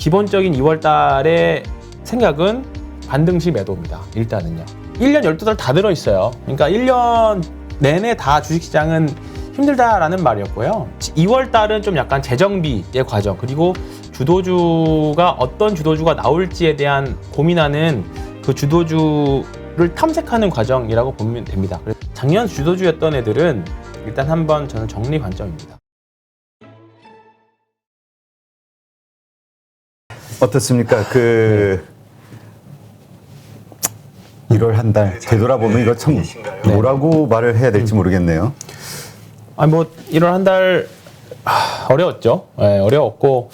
기본적인 2월 달의 생각은 반등시 매도입니다. 일단은요. 1년 12달 다 들어있어요. 그러니까 1년 내내 다 주식시장은 힘들다라는 말이었고요. 2월 달은 좀 약간 재정비의 과정, 그리고 주도주가 어떤 주도주가 나올지에 대한 고민하는 그 주도주를 탐색하는 과정이라고 보면 됩니다. 작년 주도주였던 애들은 일단 한번 저는 정리 관점입니다. 어떻습니까? 1월 한 달 되돌아보면 이거 참 뭐라고 말을 해야 될지 모르겠네요. 뭐 1월 한 달 어려웠죠. 네, 어려웠고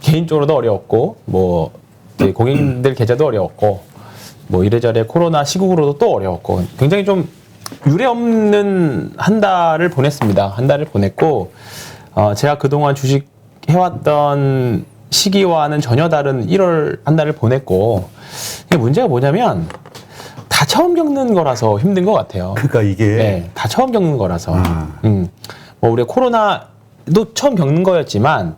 개인적으로도 어려웠고 뭐 고객님들 계좌도 어려웠고 뭐 이래저래 코로나 시국으로도 또 어려웠고 굉장히 좀 유례없는 한 달을 보냈습니다. 한 달을 보냈고 제가 그동안 주식 해왔던 시기와는 전혀 다른 1월 한 달을 보냈고, 이게 문제가 뭐냐면 다 처음 겪는 거라서 힘든 것 같아요. 그러니까 이게 네, 다 처음 겪는 거라서 뭐 우리 코로나도 처음 겪는 거였지만,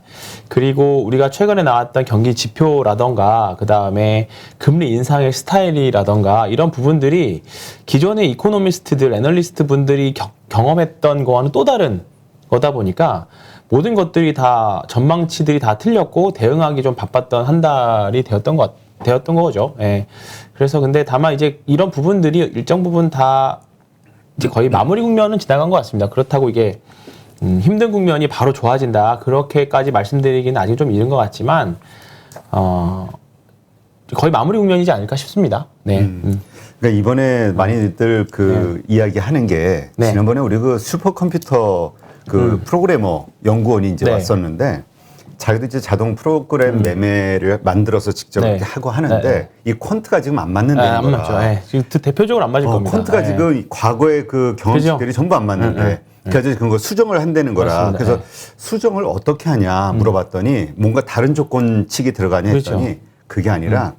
그리고 우리가 최근에 나왔던 경기 지표라던가 그 다음에 금리 인상의 스타일이라던가 이런 부분들이 기존의 이코노미스트들, 애널리스트 분들이 경험했던 거와는 또 다른 거다 보니까 모든 것들이 다 전망치들이 다 틀렸고 대응하기 좀 바빴던 한 달이 되었던 거죠. 예. 그래서 근데 다만 이제 이런 부분들이 일정 부분 다 이제 거의 마무리 국면은 지나간 것 같습니다. 그렇다고 이게 힘든 국면이 바로 좋아진다, 그렇게까지 말씀드리기는 아직 좀 이른 것 같지만 거의 마무리 국면이지 않을까 싶습니다. 네. 그러니까 이번에 많이들 이야기하는 게 네. 지난번에 우리 슈퍼컴퓨터 프로그래머 연구원이 이제 네. 왔었는데, 자기도 이제 자동 프로그램 매매를 만들어서 직접 네. 이렇게 하고 하는데 이 퀀트가 지금 안 맞는다는 안 거라. 맞죠. 네. 지금 대표적으로 안 맞을 겁니다. 퀀트가 네. 지금 과거의 그 경험치들이 전부 안 맞는데 그래서 그거 수정을 한다는 거라. 맞습니다. 그래서 네. 수정을 어떻게 하냐 물어봤더니 뭔가 다른 조건치기 들어가냐 했더니 그렇죠. 그게 아니라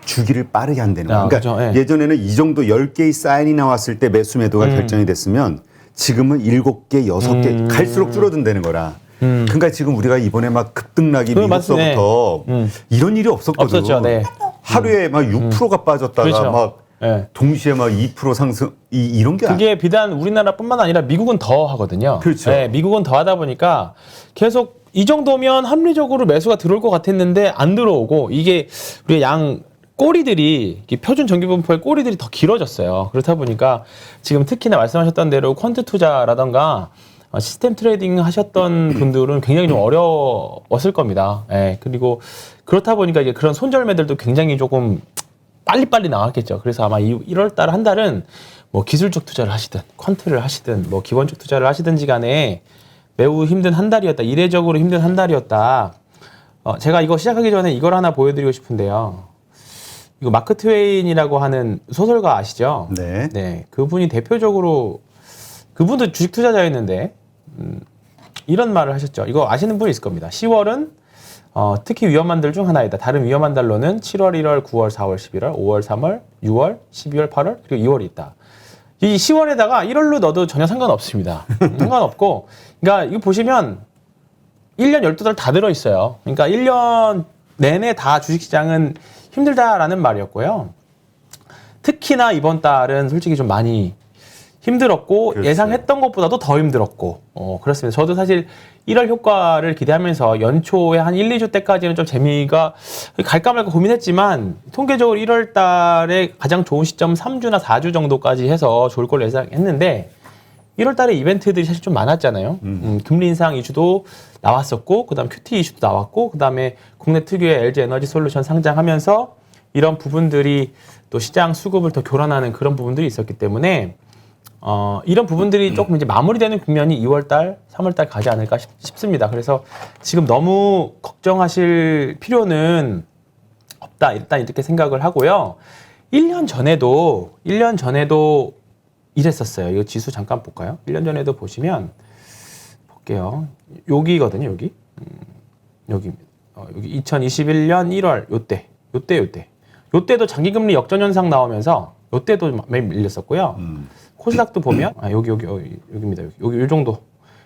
주기를 빠르게 한다는 거야. 그러니까 그렇죠. 네. 예전에는 이 정도 10개의 사인이 나왔을 때 매수 매도가 결정이 됐으면 지금은 7개, 6개 갈수록 줄어든다는 거라. 그러니까 지금 우리가 이번에 막 급등락이 미국서부터 이런 일이 없었거든. 없었죠. 네. 하루에 막 6%가 빠졌다가 그렇죠. 막 네. 동시에 막 2% 상승 이런 게 그게 비단 우리나라뿐만 아니라 미국은 더 하거든요. 그렇죠. 네, 미국은 더 하다 보니까 계속 이 정도면 합리적으로 매수가 들어올 것 같았는데 안 들어오고, 이게 우리 양 꼬리들이, 표준 정기분포의 꼬리들이 더 길어졌어요. 그렇다 보니까 지금 특히나 말씀하셨던 대로 퀀트 투자라던가 시스템 트레이딩 하셨던 분들은 굉장히 좀 어려웠을 겁니다. 예, 그리고 그렇다 보니까 이제 그런 손절매들도 굉장히 조금 빨리빨리 나왔겠죠. 그래서 아마 1월 달 한 달은 뭐 기술적 투자를 하시든 퀀트를 하시든 뭐 기본적 투자를 하시든지 간에 매우 힘든 한 달이었다. 이례적으로 힘든 한 달이었다. 제가 이거 시작하기 전에 이걸 하나 보여드리고 싶은데요. 이거 마크 트웨인이라고 하는 소설가 아시죠? 네. 네, 그분이 대표적으로, 그분도 주식 투자자였는데 이런 말을 하셨죠. 이거 아시는 분 있을 겁니다. 10월은 특히 위험한 달 중 하나이다. 다른 위험한 달로는 7월, 1월, 9월, 4월, 11월, 5월, 3월, 6월, 12월, 8월, 그리고 2월이 있다. 이 10월에다가 1월로 넣어도 전혀 상관없습니다. 상관없고, 그러니까 이거 보시면 1년 12달 다 들어있어요. 그러니까 1년 내내 다 주식시장은 힘들다라는 말이었고요. 특히나 이번 달은 솔직히 좀 많이 힘들었고, 그렇죠. 예상했던 것보다도 더 힘들었고, 그렇습니다. 저도 사실 1월 효과를 기대하면서 연초에 한 1, 2주 때까지는 좀 재미가 갈까 말까 고민했지만, 통계적으로 1월 달에 가장 좋은 시점 3주나 4주 정도까지 해서 좋을 걸로 예상했는데, 1월 달에 이벤트들이 사실 좀 많았잖아요. 금리 인상 이슈도 나왔었고, 그 다음 QT 이슈도 나왔고, 그 다음에 국내 특유의 LG 에너지 솔루션 상장하면서 이런 부분들이 또 시장 수급을 더 교란하는 그런 부분들이 있었기 때문에 이런 부분들이 조금 이제 마무리되는 국면이 2월달, 3월달 가지 않을까 싶습니다. 그래서 지금 너무 걱정하실 필요는 없다. 일단 이렇게 생각을 하고요. 1년 전에도 이랬었어요. 이거 지수 잠깐 볼까요? 1년 전에도 보시면 볼게요. 여기거든요. 여기. 여기입니다. 여기 2021년 1월 요때도 장기금리 역전현상 나오면서 요때도 매일 밀렸었고요. 코스닥도 보면 여기입니다. 여기 이 정도.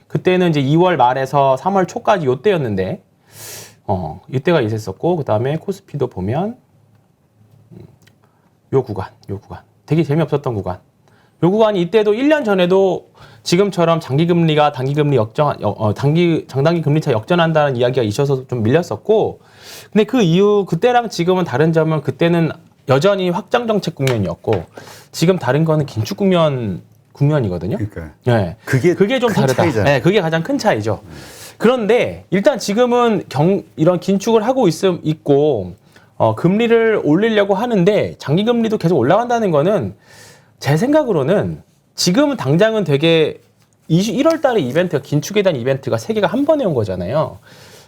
그때는 이제 2월 말에서 3월 초까지 요때였는데 이때가 있었었고, 그 다음에 코스피도 보면, 요 구간. 되게 재미없었던 구간. 요 구간이 이때도 1년 전에도 지금처럼 장기금리가 단기금리 장단기 금리차 역전한다는 이야기가 있어서 좀 밀렸었고, 근데 그 이후 그때랑 지금은 다른 점은 그때는 여전히 확장 정책 국면이었고, 지금 다른 거는 긴축 국면이거든요. 그러니까. 네. 그게 좀 다르다. 차이잖아요. 네, 그게 가장 큰 차이죠. 그런데 일단 지금은 이런 긴축을 하고 있고, 금리를 올리려고 하는데 장기 금리도 계속 올라간다는 거는 제 생각으로는 지금은 당장은 되게 1월 달에 이벤트가 긴축에 대한 이벤트가 세 개가 한 번에 온 거잖아요.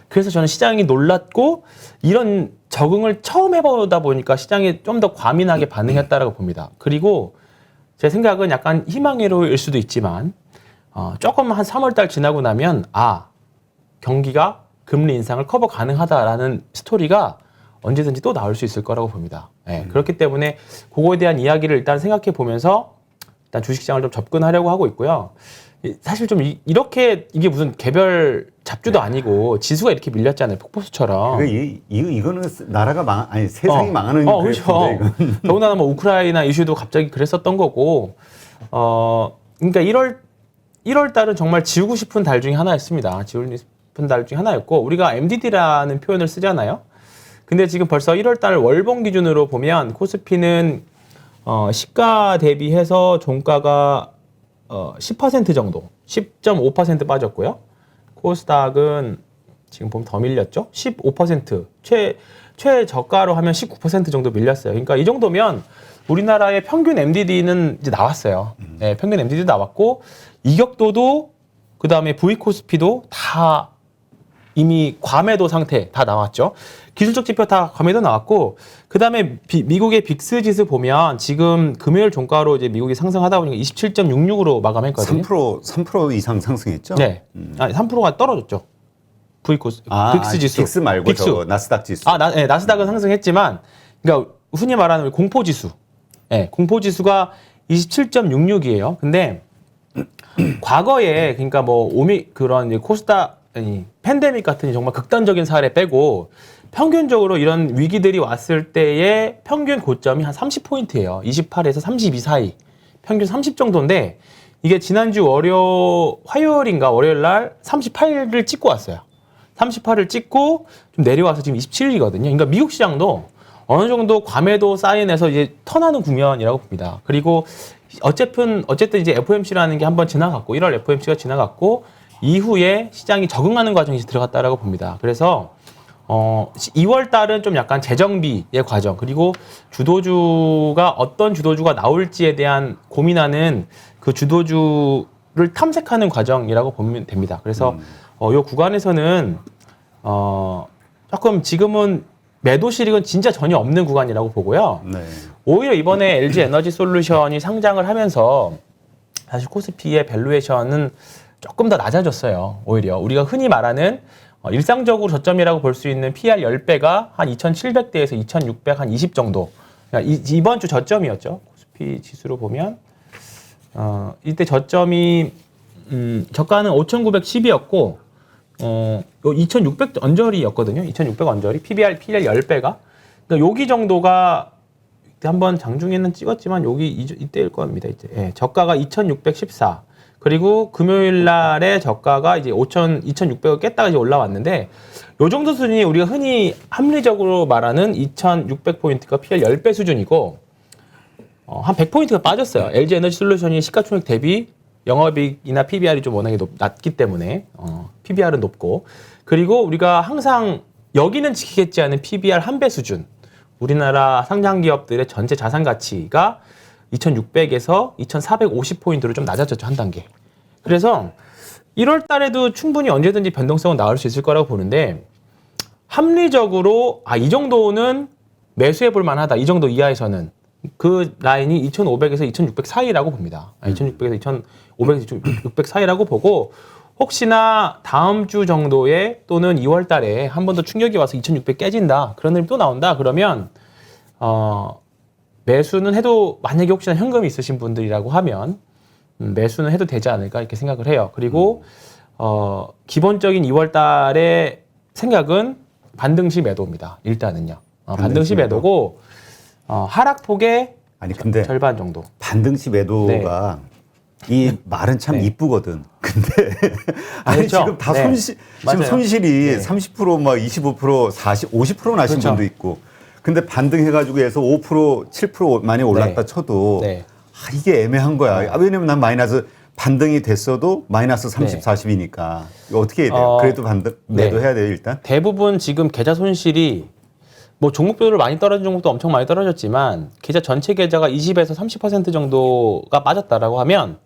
그래서 저는 시장이 놀랐고 이런 적응을 처음 해보다 보니까 시장이 좀 더 과민하게 반응했다라고 봅니다. 그리고 제 생각은 약간 희망회로일 수도 있지만 조금 한 3월 달 지나고 나면 경기가 금리 인상을 커버 가능하다라는 스토리가 언제든지 또 나올 수 있을 거라고 봅니다. 네, 그렇기 때문에 그거에 대한 이야기를 일단 생각해 보면서 일단 주식시장을 좀 접근하려고 하고 있고요. 사실 좀 이렇게 이게 무슨 개별 잡주도 아니고 지수가 이렇게 밀렸잖아요. 폭포수처럼. 이거는 나라가 세상이 망하는 그렇죠. 더군다나 뭐 우크라이나 이슈도 갑자기 그랬었던 거고. 그러니까 1월 달은 정말 지우고 싶은 달 중에 하나였습니다. 지우고 싶은 달 중에 하나였고, 우리가 MDD라는 표현을 쓰잖아요. 근데 지금 벌써 1월 달 월봉 기준으로 보면 코스피는 시가 대비해서 종가가 10% 정도, 10.5% 빠졌고요. 코스닥은 지금 보면 더 밀렸죠. 15%, 최저가로 하면 19% 정도 밀렸어요. 그러니까 이 정도면 우리나라의 평균 MDD는 이제 나왔어요. 네, 평균 MDD도 나왔고, 이격도도 그 다음에 V코스피도 다 이미 과매도 상태 다 나왔죠. 기술적 지표 다 과매도 나왔고, 그 다음에 미국의 빅스 지수 보면 지금 금요일 종가로 이제 미국이 상승하다 보니까 27.66으로 마감했거든요. 3% 이상 상승했죠? 네. 아니, 3%가 떨어졌죠. 빅스 지수. 빅스 말고 빅스. 저거 나스닥 지수. 네, 나스닥은 상승했지만, 그러니까 흔히 말하는 공포 지수. 네, 공포 지수가 27.66이에요. 근데 과거에 그러니까 뭐 그런 이제 코스닥 팬데믹 같은 정말 극단적인 사례 빼고 평균적으로 이런 위기들이 왔을 때의 평균 고점이 한 30포인트예요. 28에서 32 사이. 평균 30 정도인데 이게 지난주 화요일인가 월요일 날 38을 찍고 왔어요. 38을 찍고 좀 내려와서 지금 27이거든요. 그러니까 미국 시장도 어느 정도 과매도 사인해서 이제 턴하는 국면이라고 봅니다. 그리고 어쨌든 이제 FOMC라는 게 한번 지나갔고 1월 FOMC가 지나갔고 이후에 시장이 적응하는 과정이 들어갔다라고 봅니다. 그래서 2월 달은 좀 약간 재정비의 과정, 그리고 어떤 주도주가 나올지에 대한 고민하는 그 주도주를 탐색하는 과정이라고 보면 됩니다. 그래서 이 구간에서는 조금 지금은 매도 실익은 진짜 전혀 없는 구간이라고 보고요. 네. 오히려 이번에 LG 에너지 솔루션이 상장을 하면서 사실 코스피의 밸류에이션은 조금 더 낮아졌어요. 오히려 우리가 흔히 말하는 일상적으로 저점이라고 볼 수 있는 PR 10배가 한 2,700대에서 2,600 한 20 정도. 그러니까 이번 주 저점이었죠. 코스피 지수로 보면 이때 저점이 저가는 5,910이었고 2,600 언저리였거든요. 2,600 언저리. PR 10배가. 그러니까 여기 정도가 한번 장중에는 찍었지만 여기 이때일 겁니다. 이제. 예, 저가가 2,614. 그리고 금요일 날의 저가가 이제 2,600을 깼다가 이제 올라왔는데 요 정도 수준이 우리가 흔히 합리적으로 말하는 2,600포인트가 PR 10배 수준이고 한 100포인트가 빠졌어요. LG 에너지 솔루션이 시가총액 대비 영업이익이나 PBR이 좀 워낙에 낮기 때문에 PBR은 높고, 그리고 우리가 항상 여기는 지키겠지 않은 PBR 1배 수준, 우리나라 상장 기업들의 전체 자산 가치가 2,600에서 2,450포인트로 좀 낮아졌죠, 한 단계. 그래서 1월 달에도 충분히 언제든지 변동성은 나올 수 있을 거라고 보는데, 합리적으로 이 정도는 매수해 볼 만하다. 이 정도 이하에서는 그 라인이 2,500에서 2,600 사이라고 봅니다. 2,600에서 2,500에서 2,600 사이라고 보고, 혹시나 다음 주 정도에 또는 2월 달에 한 번 더 충격이 와서 2,600 깨진다, 그런 흐름이 또 나온다 그러면 매수는 해도, 만약에 혹시나 현금이 있으신 분들이라고 하면 매수는 해도 되지 않을까 이렇게 생각을 해요. 그리고 기본적인 2월 달의 생각은 반등시 매도입니다. 일단은요. 반등시 매도고 하락폭의 아니 근데 절반 정도. 반등시 매도가 이 말은 참 이쁘거든. 근데 아니 그렇죠. 지금 다 네. 지금 맞아요. 손실이 30%막 25%, 40, 50% 나신 그렇죠. 분도 있고. 근데 반등해가지고 해서 5%, 7% 많이 올랐다 쳐도 이게 애매한 거야. 왜냐면 난 마이너스 반등이 됐어도 마이너스 30, 40이니까 어떻게 해야 돼요? 그래도 반등 매도해야 돼요 일단. 대부분 지금 계좌 손실이 뭐 종목별로 많이 떨어진 종목도 엄청 많이 떨어졌지만 계좌 전체 계좌가 20에서 30% 정도가 빠졌다라고 하면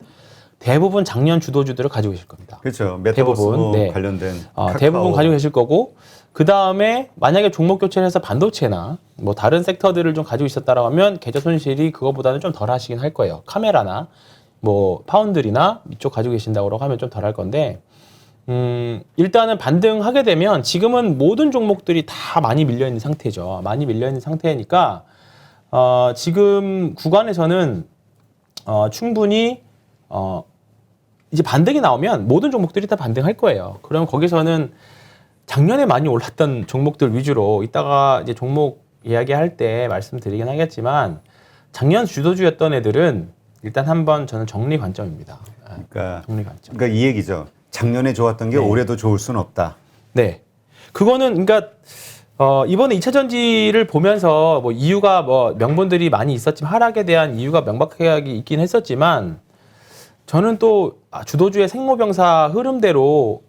대부분 작년 주도주들을 가지고 계실 겁니다. 그렇죠. 메타버스 관련된 대부분 가지고 계실 거고 그 다음에 만약에 종목 교체를 해서 반도체나 뭐 다른 섹터들을 좀 가지고 있었다라고 하면 계좌 손실이 그거보다는 좀 덜 하시긴 할 거예요. 카메라나 뭐 파운드리나 이쪽 가지고 계신다고 하면 좀 덜 할 건데 일단은 반등하게 되면 지금은 모든 종목들이 다 많이 밀려 있는 상태죠. 많이 밀려 있는 상태니까 지금 구간에서는 충분히 이제 반등이 나오면 모든 종목들이 다 반등할 거예요. 그럼 거기서는 작년에 많이 올랐던 종목들 위주로 이따가 이제 종목 이야기할 때 말씀드리긴 하겠지만 작년 주도주였던 애들은 일단 한번 저는 정리 관점입니다. 그러니까, 정리 관점. 그러니까 이 얘기죠. 작년에 좋았던 게 올해도 좋을 수는 없다. 네. 그거는 그러니까 이번에 2차 전지를 보면서 뭐 이유가 뭐 명분들이 많이 있었지만 하락에 대한 이유가 명백하게 있긴 했었지만 저는 또 주도주의 생로병사 흐름대로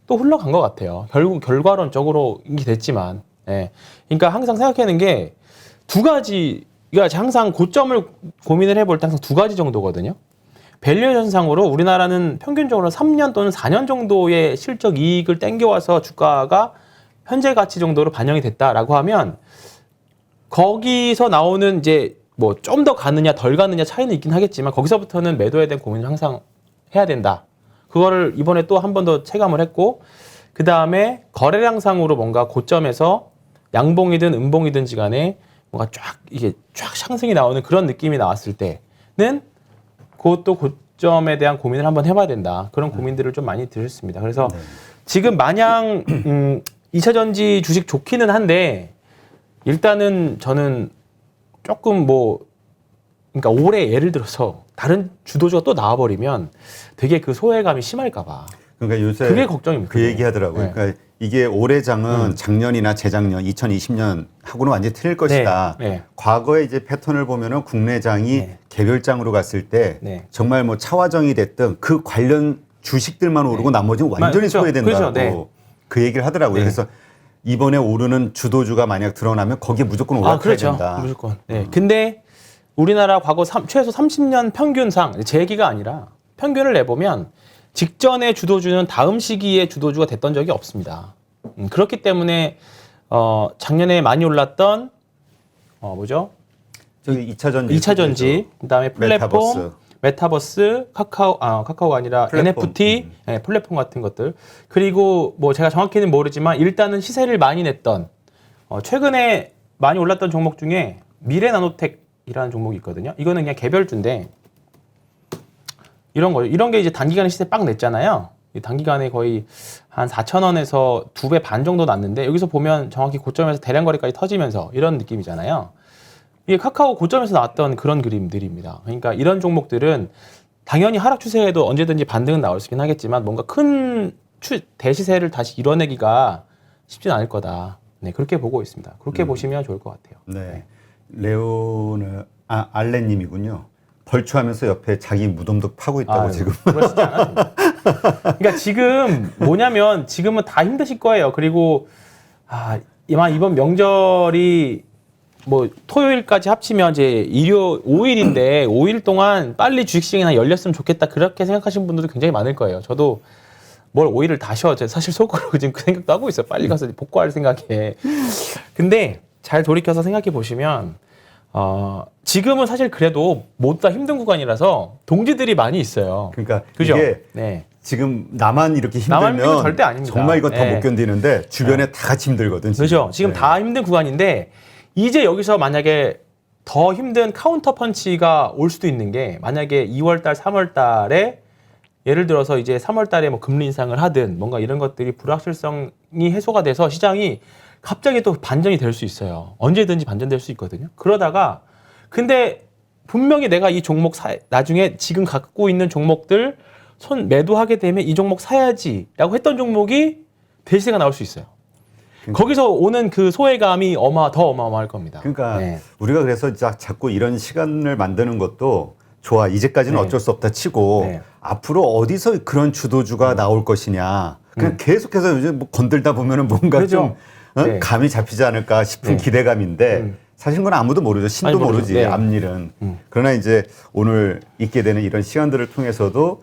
또 흘러간 것 같아요. 결국 결과론적으로 이게 됐지만, 그러니까 항상 생각하는 게 두 가지. 그러니까 항상 고점을 고민을 해볼 때 항상 두 가지 정도거든요. 밸류에이션상으로 우리나라는 평균적으로 3년 또는 4년 정도의 실적 이익을 땡겨와서 주가가 현재 가치 정도로 반영이 됐다라고 하면 거기서 나오는 이제 뭐 좀 더 가느냐 덜 가느냐 차이는 있긴 하겠지만 거기서부터는 매도에 대한 고민을 항상 해야 된다. 그거를 이번에 또 한 번 더 체감을 했고 그 다음에 거래량상으로 뭔가 고점에서 양봉이든 음봉이든지 간에 뭔가 이게 쫙 상승이 나오는 그런 느낌이 나왔을 때는 그것도 고점에 대한 고민을 한번 해봐야 된다. 그런 고민들을 좀 많이 드렸습니다. 그래서 지금 마냥 2차 전지 주식 좋기는 한데 일단은 저는 조금 그러니까 올해 예를 들어서 다른 주도주가 또 나와버리면 되게 그 소외감이 심할까봐. 그러니까 요새 그게 걱정입니다. 그 얘기 하더라고요. 그러니까 이게 올해 장은 작년이나 재작년 2020년 하고는 완전히 틀릴 것이다. 과거에 이제 패턴을 보면은 국내 장이 개별장으로 갔을 때 정말 뭐 차화정이 됐든 그 관련 주식들만 오르고 나머지는 완전히 소외된다고 그 얘기를 하더라고요. 그래서 이번에 오르는 주도주가 만약 드러나면 거기에 무조건 올라타야 된다. 무조건. 근데 우리나라 과거 최소 30년 평균상 제 얘기가 아니라 평균을 내보면 직전의 주도주는 다음 시기에 주도주가 됐던 적이 없습니다. 그렇기 때문에 작년에 많이 올랐던 뭐죠? 저기 2차 전지, 그다음에 플랫폼, 메타버스, 카카오가 아니라 플랫폼. NFT, 플랫폼 같은 것들. 그리고 뭐 제가 정확히는 모르지만 일단은 시세를 많이 냈던 최근에 많이 올랐던 종목 중에 미래나노텍이라는 종목이 있거든요. 이거는 그냥 개별주인데 이런 거죠. 이런 게 이제 단기간에 시세 빡 냈잖아요. 단기간에 거의 한 4,000원에서 2배 반 정도 났는데 여기서 보면 정확히 고점에서 대량 거래까지 터지면서 이런 느낌이잖아요. 이게 카카오 고점에서 나왔던 그런 그림들입니다. 그러니까 이런 종목들은 당연히 하락 추세에도 언제든지 반등은 나올 수 있긴 하겠지만 뭔가 큰 대시세를 다시 이뤄내기가 쉽진 않을 거다. 그렇게 보고 있습니다. 그렇게 보시면 좋을 것 같아요. 알렌님이군요. 벌초하면서 옆에 자기 무덤도 파고 있다고 지금. 그러시지 않아요. 그러니까 지금 뭐냐면 지금은 다 힘드실 거예요. 그리고 이번 명절이 뭐 토요일까지 합치면 이제 일요 5일인데 5일 동안 빨리 주식시장이 열렸으면 좋겠다 그렇게 생각하시는 분들도 굉장히 많을 거예요. 저도 뭘 5일을 다 쉬어. 사실 속으로 지금 그 생각도 하고 있어요. 빨리 가서 복구할 생각에. 근데 잘 돌이켜서 생각해 보시면 지금은 사실 그래도 모두 다 힘든 구간이라서 동지들이 많이 있어요. 그러니까 그죠? 이게 지금 나만 이렇게 힘들면 절대 아닙니다. 정말 이거 더 못 견디는데 주변에 다 같이 힘들거든. 그렇죠. 지금 다 힘든 구간인데 이제 여기서 만약에 더 힘든 카운터 펀치가 올 수도 있는 게 만약에 2월달, 3월달에 예를 들어서 이제 3월달에 뭐 금리 인상을 하든 뭔가 이런 것들이 불확실성이 해소가 돼서 시장이 갑자기 또 반전이 될 수 있어요. 언제든지 반전될 수 있거든요. 그러다가 근데 분명히 내가 이 종목 나중에 지금 갖고 있는 종목들 손 매도하게 되면 이 종목 사야지라고 했던 종목이 대시세가 나올 수 있어요. 그러니까. 거기서 오는 그 소외감이 더 어마어마할 겁니다. 그러니까 우리가 그래서 자꾸 이런 시간을 만드는 것도 좋아. 이제까지는 어쩔 수 없다 치고 앞으로 어디서 그런 주도주가 나올 것이냐. 그냥 계속해서 요즘 뭐 건들다 보면은 뭔가 그렇죠. 좀 감이 잡히지 않을까 싶은 기대감인데 사실 그건 아무도 모르죠. 신도 모르지. 앞일은. 그러나 이제 오늘 있게 되는 이런 시간들을 통해서도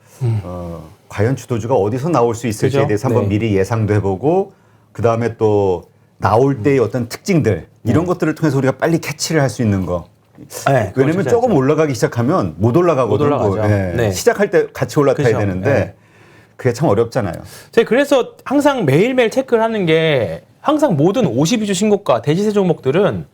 과연 주도주가 어디서 나올 수 있을지에 그죠? 대해서 한번 미리 예상도 해보고 그 다음에 또 나올 때의 어떤 특징들 이런 것들을 통해서 우리가 빨리 캐치를 할 수 있는 거. 왜냐면 조금 올라가기 시작하면 못 올라가거든요. 못 올라가죠. 시작할 때 같이 올라타야 그렇죠. 되는데 그게 참 어렵잖아요. 제가 그래서 항상 매일매일 체크를 하는 게 항상 모든 52주 신고가 대지세 종목들은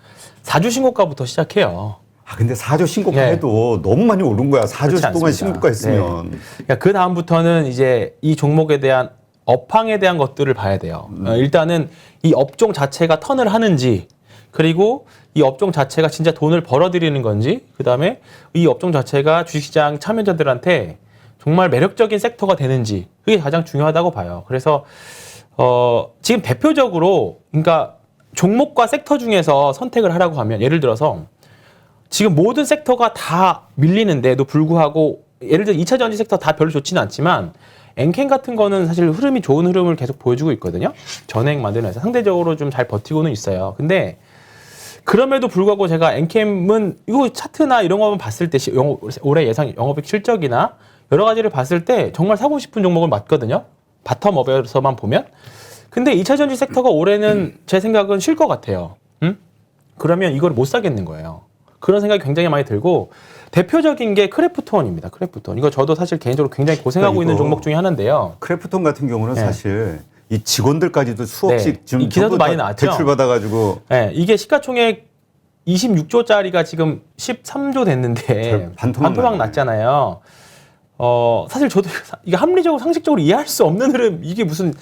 4주 신고가부터 시작해요. 근데 4주 신고가 해도 너무 많이 오른 거야. 4주 동안 신고가 했으면. 그러니까 그 다음부터는 이제 이 종목에 대한 업황에 대한 것들을 봐야 돼요. 일단은 이 업종 자체가 턴을 하는지, 그리고 이 업종 자체가 진짜 돈을 벌어들이는 건지, 그 다음에 이 업종 자체가 주식시장 참여자들한테 정말 매력적인 섹터가 되는지, 그게 가장 중요하다고 봐요. 그래서 지금 대표적으로 그러니까 종목과 섹터 중에서 선택을 하라고 하면, 예를 들어서 지금 모든 섹터가 다 밀리는데도 불구하고, 예를 들어 2차 전지 섹터 다 별로 좋지는 않지만 엔캠 같은 거는 사실 흐름이 좋은 흐름을 계속 보여주고 있거든요. 전액 만드는 회사 상대적으로 좀 잘 버티고는 있어요. 근데 그럼에도 불구하고 제가 엔캠은 이거 차트나 이런 거만 봤을 때 올해 예상 영업이익 실적이나 여러 가지를 봤을 때 정말 사고 싶은 종목을 맞거든요. 바텀업에서만 보면. 근데 2차 전지 섹터가 올해는 제 생각은 쉴 것 같아요. 그러면 이걸 못 사겠는 거예요. 그런 생각이 굉장히 많이 들고, 대표적인 게 크래프톤입니다. 크래프톤. 이거 저도 사실 개인적으로 굉장히 고생하고 있는 종목 중에 하나인데요. 크래프톤 같은 경우는 사실 이 직원들까지도 수억씩 지금 이 기사도 많이 나왔죠. 대출받아가지고. 이게 시가총액 26조짜리가 지금 13조 됐는데 반토막 났잖아요. 사실 저도 이게 합리적으로 상식적으로 이해할 수 없는 흐름, 이게 무슨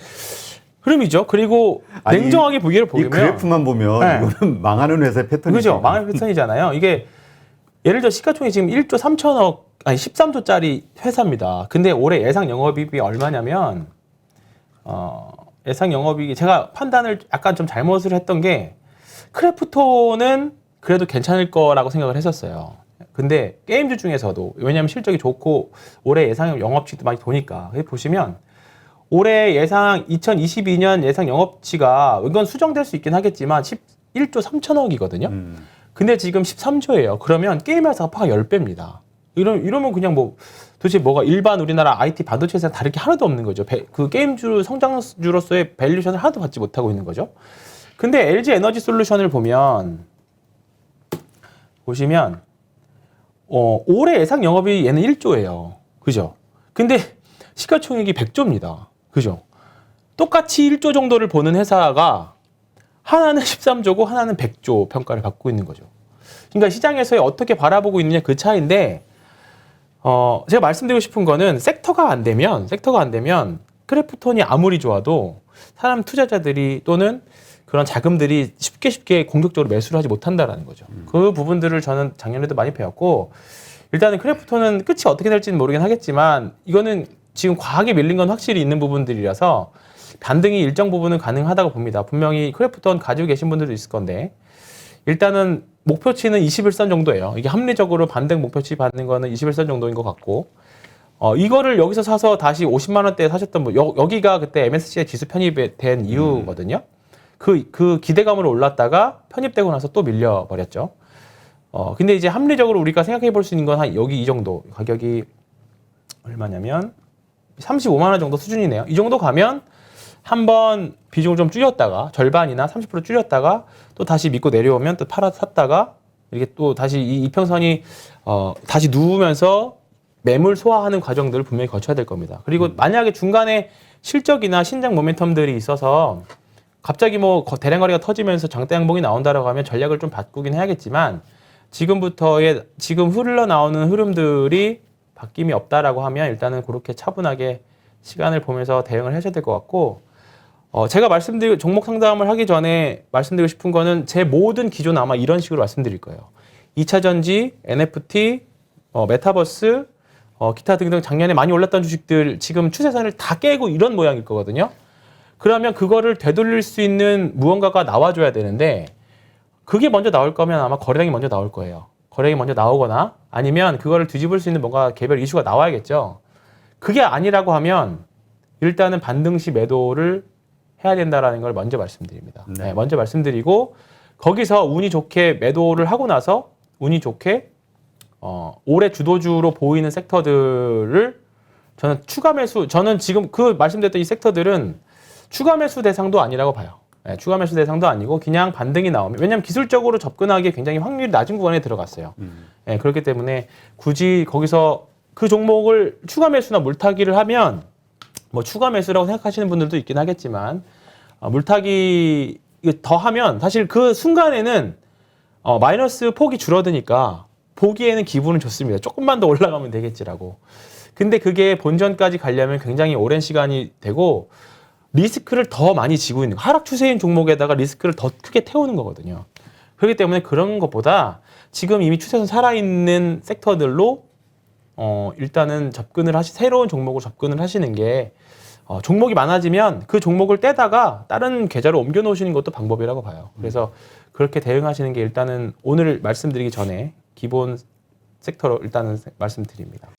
흐름이죠. 그리고 냉정하게 보기를 보면 이 그래프만 보면 이거는 망하는 회사의 패턴이죠. 그죠. 망하는 패턴이잖아요. 이게 예를 들어 시가총액이 지금 1조 3천억, 아니 13조짜리 회사입니다. 근데 올해 예상 영업이익이 얼마냐면 예상 영업이익이, 제가 판단을 약간 좀 잘못을 했던 게, 크래프톤은 그래도 괜찮을 거라고 생각을 했었어요. 근데 게임주 중에서도, 왜냐하면 실적이 좋고 올해 예상 영업치도 많이 도니까, 보시면 올해 예상 2022년 예상 영업치가 이건 수정될 수 있긴 하겠지만 11조 3천억이거든요. 근데 지금 13조예요. 그러면 게임 회사가 파가 10배입니다. 이러면 그냥 뭐 도대체 뭐가 일반 우리나라 IT 반도체 회사랑 다를 게 하나도 없는 거죠. 그 게임주 성장주로서의 밸류션을 하나도 받지 못하고 있는 거죠. 근데 LG 에너지 솔루션을 보시면 올해 예상 영업이 얘는 1조예요. 그죠? 근데 시가총액이 100조입니다. 그죠? 똑같이 1조 정도를 보는 회사가 하나는 13조고 하나는 100조 평가를 받고 있는 거죠. 그러니까 시장에서 어떻게 바라보고 있느냐 그 차이인데, 제가 말씀드리고 싶은 거는 섹터가 안 되면 크래프톤이 아무리 좋아도 사람 투자자들이 또는 그런 자금들이 쉽게 공격적으로 매수를 하지 못한다라는 거죠. 그 부분들을 저는 작년에도 많이 배웠고, 일단은 크래프톤은 끝이 어떻게 될지는 모르긴 하겠지만 이거는 지금 과하게 밀린 건 확실히 있는 부분들이라서 반등이 일정 부분은 가능하다고 봅니다. 분명히 크래프톤 가지고 계신 분들도 있을 건데, 일단은 목표치는 21선 정도예요. 이게 합리적으로 반등 목표치 받는 거는 21선 정도인 것 같고, 이거를 여기서 사서 다시 50만 원대에 사셨던 분, 여기가 그때 MSCI 지수 편입된 이유거든요. 그 기대감으로 올랐다가 편입되고 나서 또 밀려버렸죠. 근데 이제 합리적으로 우리가 생각해 볼 수 있는 건 한 여기 이 정도, 가격이 얼마냐면 35만 원 정도 수준이네요. 이 정도 가면 한번 비중을 좀 줄였다가 절반이나 30% 줄였다가 또 다시 믿고 내려오면 또 샀다가 이렇게 또 다시 이 이평선이 다시 누우면서 매물 소화하는 과정들을 분명히 거쳐야 될 겁니다. 그리고 만약에 중간에 실적이나 신장 모멘텀들이 있어서 갑자기 뭐 대량 거래가 터지면서 장대 양봉이 나온다라고 하면 전략을 좀 바꾸긴 해야겠지만, 지금 흘러나오는 흐름들이 바뀜이 없다라고 하면 일단은 그렇게 차분하게 시간을 보면서 대응을 하셔야 될 것 같고, 제가 종목 상담을 하기 전에 말씀드리고 싶은 거는 제 모든 기존 아마 이런 식으로 말씀드릴 거예요. 2차 전지, NFT, 메타버스, 기타 등등 작년에 많이 올랐던 주식들 지금 추세선을 다 깨고 이런 모양일 거거든요. 그러면 그거를 되돌릴 수 있는 무언가가 나와줘야 되는데 그게 먼저 나올 거면 아마 거래량이 먼저 나올 거예요. 거래량이 먼저 나오거나 아니면 그거를 뒤집을 수 있는 뭔가 개별 이슈가 나와야겠죠. 그게 아니라고 하면 일단은 반등 시 매도를 해야 된다라는 걸 먼저 말씀드립니다. 네. 네, 먼저 말씀드리고 거기서 운이 좋게 매도를 하고 나서 운이 좋게 올해 주도주로 보이는 섹터들을 저는 지금 그 말씀드렸던 이 섹터들은 추가 매수 대상도 아니라고 봐요. 네, 추가 매수 대상도 아니고 그냥 반등이 나오면 왜냐하면 기술적으로 접근하기에 굉장히 확률이 낮은 구간에 들어갔어요. 네, 그렇기 때문에 굳이 거기서 그 종목을 추가 매수나 물타기를 하면 뭐 추가 매수라고 생각하시는 분들도 있긴 하겠지만 물타기 더 하면 사실 그 순간에는 마이너스 폭이 줄어드니까 보기에는 기분은 좋습니다. 조금만 더 올라가면 되겠지라고. 근데 그게 본전까지 가려면 굉장히 오랜 시간이 되고 리스크를 더 많이 지고 있는 하락 추세인 종목에다가 리스크를 더 크게 태우는 거거든요. 그렇기 때문에 그런 것보다 지금 이미 추세선 살아있는 섹터들로 일단은 새로운 종목으로 접근을 하시는 게 종목이 많아지면 그 종목을 떼다가 다른 계좌로 옮겨 놓으시는 것도 방법이라고 봐요. 그래서 그렇게 대응하시는 게 일단은 오늘 말씀드리기 전에 기본 섹터로 일단은 말씀드립니다.